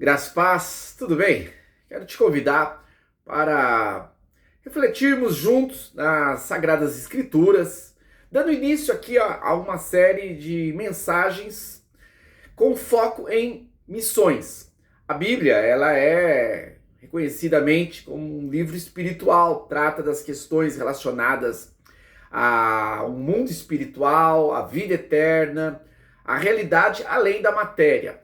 Graças, paz, tudo bem? Quero te convidar para refletirmos juntos nas Sagradas Escrituras, dando início aqui a uma série de mensagens com foco em missões. A Bíblia, ela é reconhecidamente como um livro espiritual, trata das questões relacionadas ao mundo espiritual, à vida eterna, à realidade além da matéria.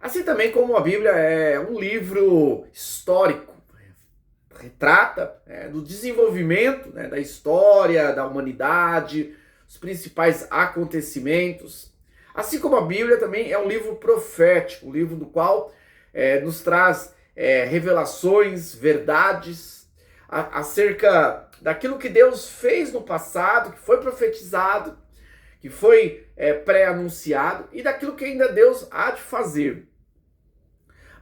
Assim também como a Bíblia é um livro histórico, retrata do desenvolvimento da história, da humanidade, os principais acontecimentos. Assim como a Bíblia também é um livro profético, um livro do qual nos traz revelações, verdades acerca daquilo que Deus fez no passado, que foi profetizado, que foi pré-anunciado e daquilo que ainda Deus há de fazer.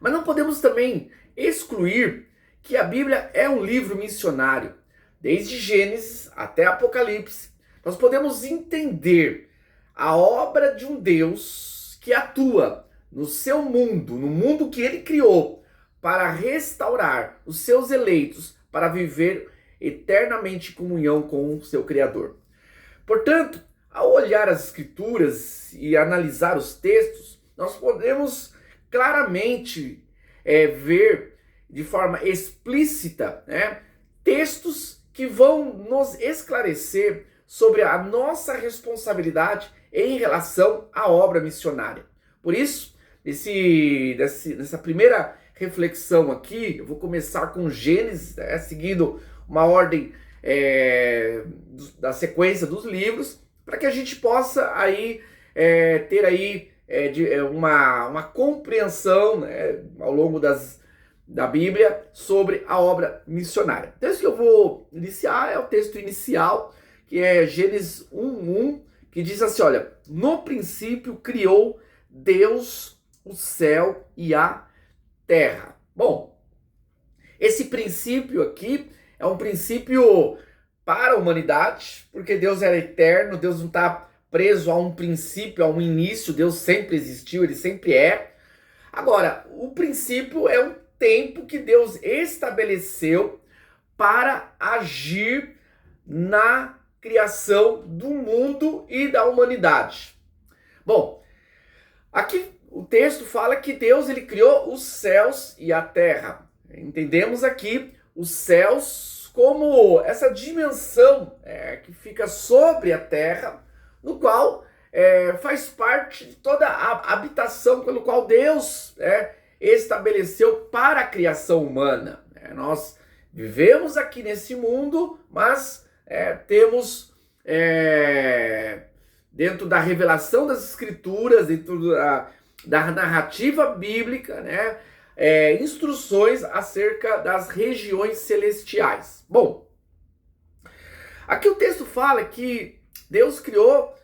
Mas não podemos também excluir que a Bíblia é um livro missionário. Desde Gênesis até Apocalipse, nós podemos entender a obra de um Deus que atua no seu mundo, no mundo que ele criou, para restaurar os seus eleitos, para viver eternamente em comunhão com o seu Criador. Portanto, ao olhar as Escrituras e analisar os textos, nós podemos claramente ver de forma explícita textos que vão nos esclarecer sobre a nossa responsabilidade em relação à obra missionária. Por isso, nessa primeira reflexão aqui, eu vou começar com Gênesis, seguindo uma ordem da sequência dos livros, para que a gente possa aí ter aí uma compreensão ao longo da Bíblia sobre a obra missionária. O texto que eu vou iniciar é o texto inicial, que é Gênesis 1:1, que diz assim, olha, no princípio criou Deus o céu e a terra. Bom, esse princípio aqui é um princípio para a humanidade, porque Deus era eterno, Deus não está preso a um princípio, a um início, Deus sempre existiu, ele sempre é. Agora, o princípio é um tempo que Deus estabeleceu para agir na criação do mundo e da humanidade. Bom, aqui o texto fala que Deus ele criou os céus e a terra. Entendemos aqui os céus como essa dimensão que fica sobre a terra, no qual faz parte de toda a habitação pelo qual Deus estabeleceu para a criação humana. Nós vivemos aqui nesse mundo, mas temos dentro da revelação das Escrituras, dentro da narrativa bíblica, instruções acerca das regiões celestiais. Bom, aqui o texto fala que Deus criou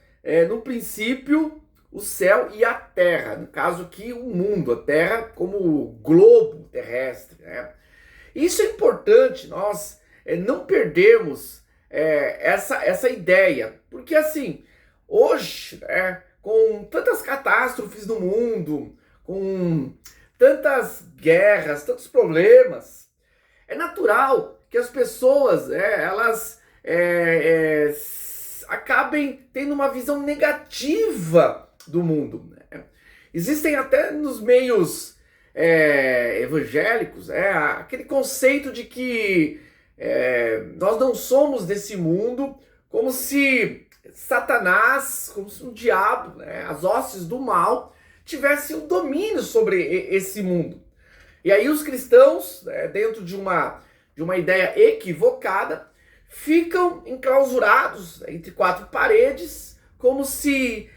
no princípio o céu e a terra, no caso aqui o mundo, a terra como o globo terrestre. Isso é importante nós não perdermos essa ideia, porque assim, hoje, com tantas catástrofes no mundo, com tantas guerras, tantos problemas, é natural que as pessoas elas acabem tendo uma visão negativa do mundo. Existem até nos meios evangélicos aquele conceito de que nós não somos desse mundo, como se Satanás, como se o diabo, as hostes do mal, tivessem o domínio sobre esse mundo. E aí os cristãos, dentro de uma ideia equivocada, ficam enclausurados entre quatro paredes, como se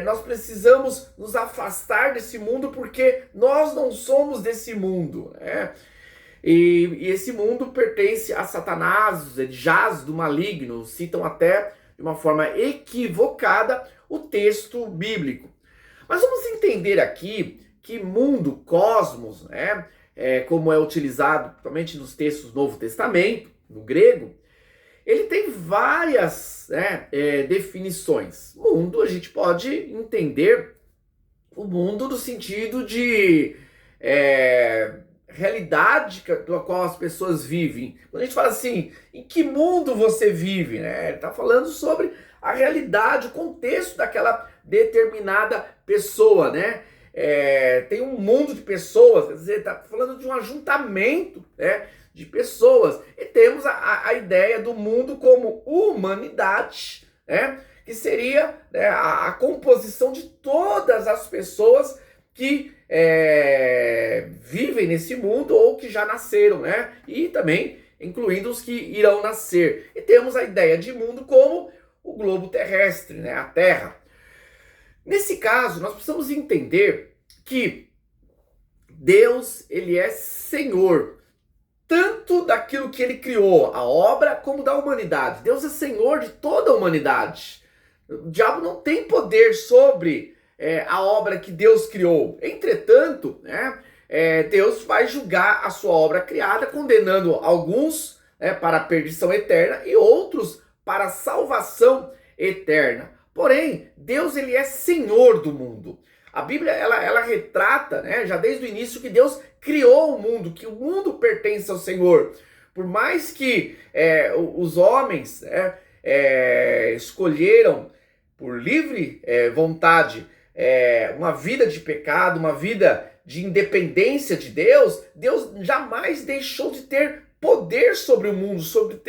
nós precisamos nos afastar desse mundo porque nós não somos desse mundo. E esse mundo pertence a Satanás, ele jaz do maligno, citam até de uma forma equivocada o texto bíblico. Mas vamos entender aqui que mundo, cosmos, como é utilizado principalmente nos textos do Novo Testamento, no grego, ele tem várias definições. Mundo, a gente pode entender o mundo no sentido de realidade pela qual as pessoas vivem. Quando a gente fala assim, em que mundo você vive, né? Ele está falando sobre a realidade, o contexto daquela determinada pessoa, né? Tem um mundo de pessoas, quer dizer, está falando de um ajuntamento, né, de pessoas. E temos a ideia do mundo como humanidade, né, que seria, né, a composição de todas as pessoas que vivem nesse mundo ou que já nasceram, né? E também incluindo os que irão nascer. E temos a ideia de mundo como o globo terrestre, né? A Terra. Nesse caso, nós precisamos entender que Deus, ele é Senhor, tanto daquilo que ele criou, a obra, como da humanidade. Deus é Senhor de toda a humanidade. O diabo não tem poder sobre a obra que Deus criou. Entretanto, né, Deus vai julgar a sua obra criada, condenando alguns para a perdição eterna e outros para a salvação eterna. Porém, Deus, ele é Senhor do mundo. A Bíblia, ela retrata, né, já desde o início, que Deus criou o mundo, que o mundo pertence ao Senhor. Por mais que os homens escolheram por livre vontade uma vida de pecado, uma vida de independência de Deus, Deus jamais deixou de ter poder sobre o mundo, sobre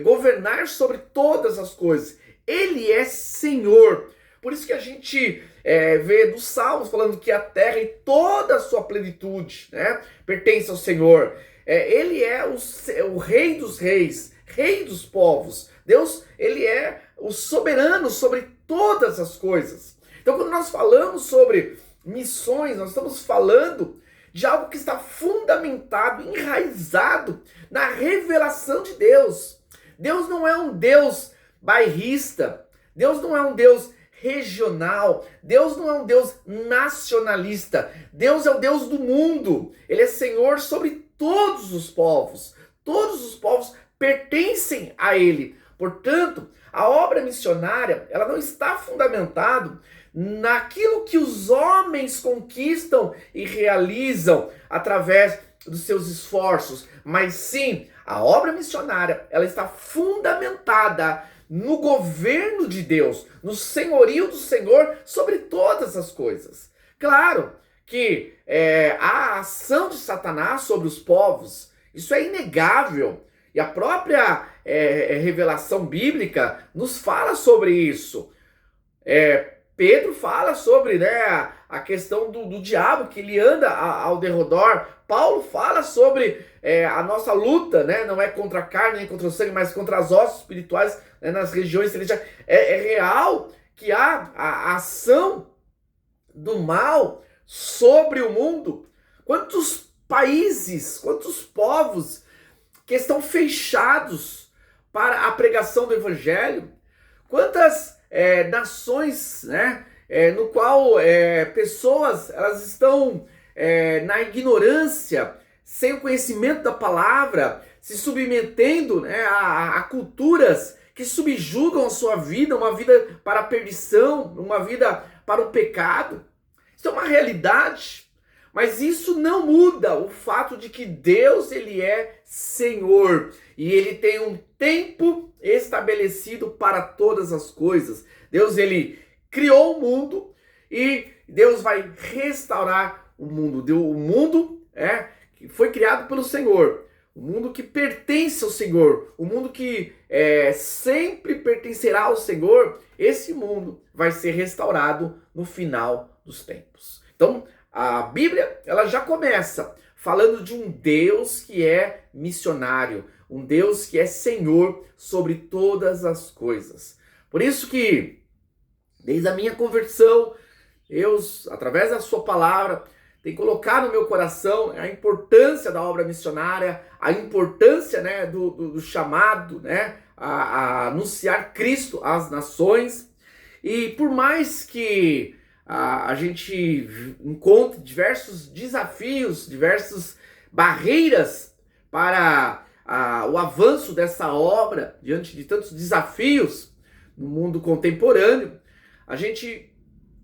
governar sobre todas as coisas. Ele é Senhor. Por isso que a gente vê nos Salmos falando que a terra e toda a sua plenitude, né, pertence ao Senhor. Ele é o Rei dos reis, Rei dos povos. Deus, ele é o soberano sobre todas as coisas. Então, quando nós falamos sobre missões, nós estamos falando de algo que está fundamentado, enraizado na revelação de Deus. Deus não é um Deus bairrista, Deus não é um Deus regional, Deus não é um Deus nacionalista, Deus é o Deus do mundo, ele é Senhor sobre todos os povos pertencem a ele. Portanto, a obra missionária, ela não está fundamentada naquilo que os homens conquistam e realizam através dos seus esforços, mas sim, a obra missionária, ela está fundamentada no governo de Deus, no senhorio do Senhor sobre todas as coisas. Claro que a ação de Satanás sobre os povos, isso é inegável. E a própria revelação bíblica nos fala sobre isso. Pedro fala sobre, né, a questão do diabo, que ele anda ao derredor. Paulo fala sobre a nossa luta, né, não é contra a carne nem contra o sangue, mas contra as hostes espirituais, né, nas regiões celestiais. É real que há a ação do mal sobre o mundo. Quantos países, quantos povos que estão fechados para a pregação do evangelho? Quantas nações, né, no qual pessoas elas estão na ignorância, sem o conhecimento da palavra, se submetendo, né, a culturas que subjugam a sua vida, uma vida para a perdição, uma vida para o pecado. Isso é uma realidade, mas isso não muda o fato de que Deus, ele é Senhor e ele tem um tempo estabelecido para todas as coisas. Deus, ele criou o mundo e Deus vai restaurar o mundo. O mundo que foi criado pelo Senhor, o mundo que pertence ao Senhor, o mundo que sempre pertencerá ao Senhor. Esse mundo vai ser restaurado no final dos tempos. Então, a Bíblia, ela já começa falando de um Deus que é missionário, um Deus que é Senhor sobre todas as coisas. Por isso que, desde a minha conversão, Deus, através da sua palavra, tem colocado no meu coração a importância da obra missionária, a importância, né, do chamado, né, a anunciar Cristo às nações. E por mais que a gente encontre diversos desafios, diversas barreiras para o avanço dessa obra, diante de tantos desafios no mundo contemporâneo, a gente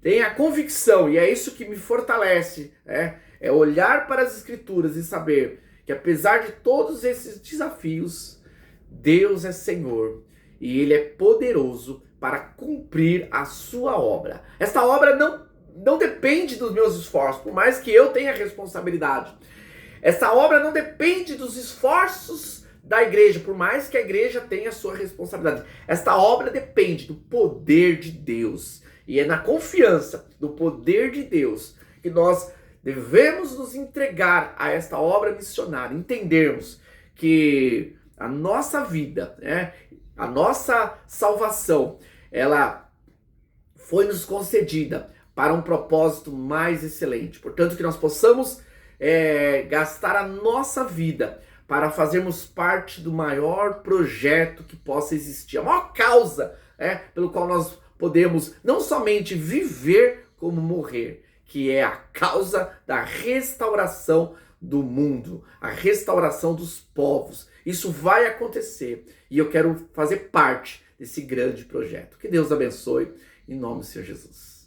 tem a convicção, e é isso que me fortalece, É olhar para as Escrituras e saber que apesar de todos esses desafios, Deus é Senhor e Ele é poderoso para cumprir a sua obra. Esta obra não depende dos meus esforços, por mais que eu tenha responsabilidade. Essa obra não depende dos esforços da igreja, por mais que a igreja tenha a sua responsabilidade. Esta obra depende do poder de Deus. E é na confiança do poder de Deus que nós devemos nos entregar a esta obra missionária, entendermos que a nossa vida, a nossa salvação, ela foi nos concedida para um propósito mais excelente. Portanto, que nós possamos gastar a nossa vida para fazermos parte do maior projeto que possa existir, a maior causa pelo qual nós podemos não somente viver como morrer, que é a causa da restauração do mundo, a restauração dos povos. Isso vai acontecer e eu quero fazer parte desse grande projeto. Que Deus abençoe, em nome do Senhor Jesus.